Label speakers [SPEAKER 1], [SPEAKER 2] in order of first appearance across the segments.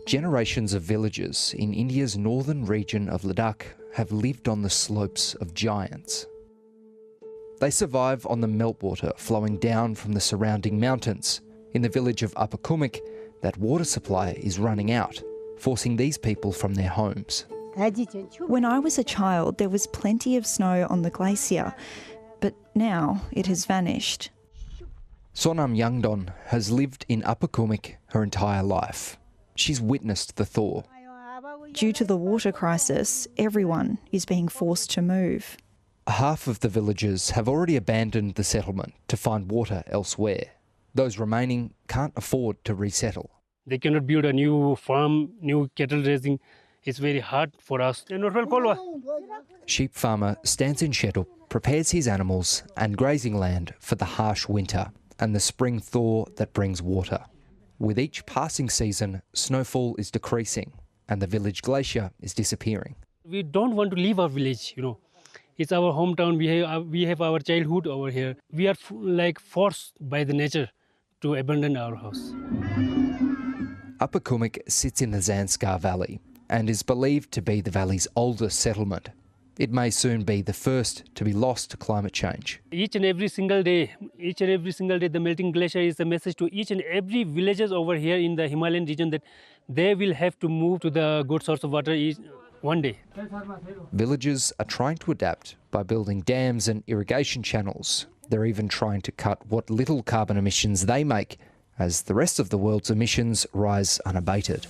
[SPEAKER 1] Generations of villagers in India's northern region of Ladakh have lived on the slopes of giants. They survive on the meltwater flowing down from the surrounding mountains. In the village of Upper Kumik, that water supply is running out, forcing these people from their homes.
[SPEAKER 2] When I was a child, there was plenty of snow on the glacier, but now it has vanished.
[SPEAKER 1] Sonam Yangdon has lived in Upper Kumik her entire life. She's witnessed the thaw.
[SPEAKER 2] Due to the water crisis, everyone is being forced to move.
[SPEAKER 1] Half of the villagers have already abandoned the settlement to find water elsewhere. Those remaining can't afford to resettle.
[SPEAKER 3] They cannot build a new farm, new cattle raising. It's very hard for us.
[SPEAKER 1] Sheep farmer stands in Shetup, prepares his animals and grazing land for the harsh winter and the spring thaw that brings water. With each passing season, snowfall is decreasing and the village glacier is disappearing.
[SPEAKER 3] We don't want to leave our village, It's our hometown. We have our childhood over here. We are forced by the nature to abandon our house.
[SPEAKER 1] Upper Kumik sits in the Zanskar Valley and is believed to be the valley's oldest settlement. It may soon be the first to be lost to climate change.
[SPEAKER 3] Each and every single day, the melting glacier is a message to each and every villagers over here in the Himalayan region that they will have to move to the good source of water one day.
[SPEAKER 1] Villagers are trying to adapt by building dams and irrigation channels. They're even trying to cut what little carbon emissions they make as the rest of the world's emissions rise unabated.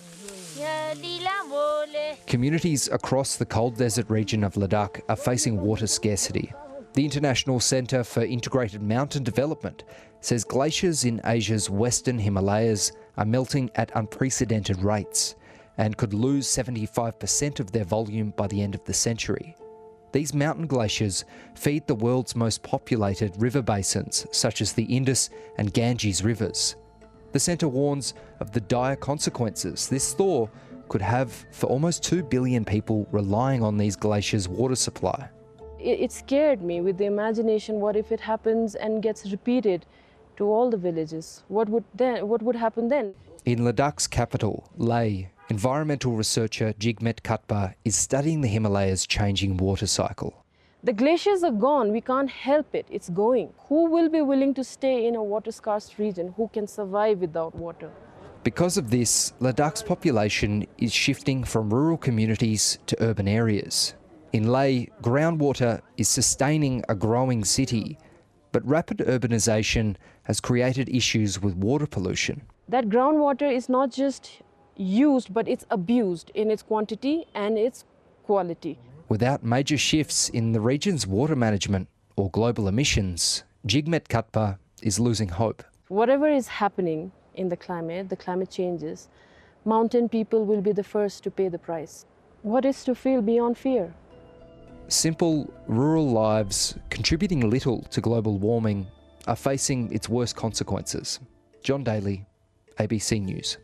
[SPEAKER 1] Communities across the cold desert region of Ladakh are facing water scarcity. The International Centre for Integrated Mountain Development says glaciers in Asia's western Himalayas are melting at unprecedented rates and could lose 75% of their volume by the end of the century. These mountain glaciers feed the world's most populated river basins, such as the Indus and Ganges rivers. The centre warns of the dire consequences this thaw could have for almost 2 billion people relying on these glaciers' water supply.
[SPEAKER 4] It scared me with the imagination, what if it happens and gets repeated to all the villages? What would happen then?
[SPEAKER 1] In Ladakh's capital, Leh, environmental researcher Jigmet Katpa is studying the Himalayas' changing water cycle.
[SPEAKER 4] The glaciers are gone, we can't help it, it's going. Who will be willing to stay in a water-scarce region? Who can survive without water?
[SPEAKER 1] Because of this, Ladakh's population is shifting from rural communities to urban areas. In Leh, groundwater is sustaining a growing city, but rapid urbanisation has created issues with water pollution.
[SPEAKER 4] That groundwater is not just used, but it's abused in its quantity and its quality.
[SPEAKER 1] Without major shifts in the region's water management or global emissions, Jigmet Katpa is losing hope.
[SPEAKER 4] Whatever is happening in the climate changes, mountain people will be the first to pay the price. What is to feel beyond fear?
[SPEAKER 1] Simple, rural lives contributing little to global warming are facing its worst consequences. Jon Daly, ABC News.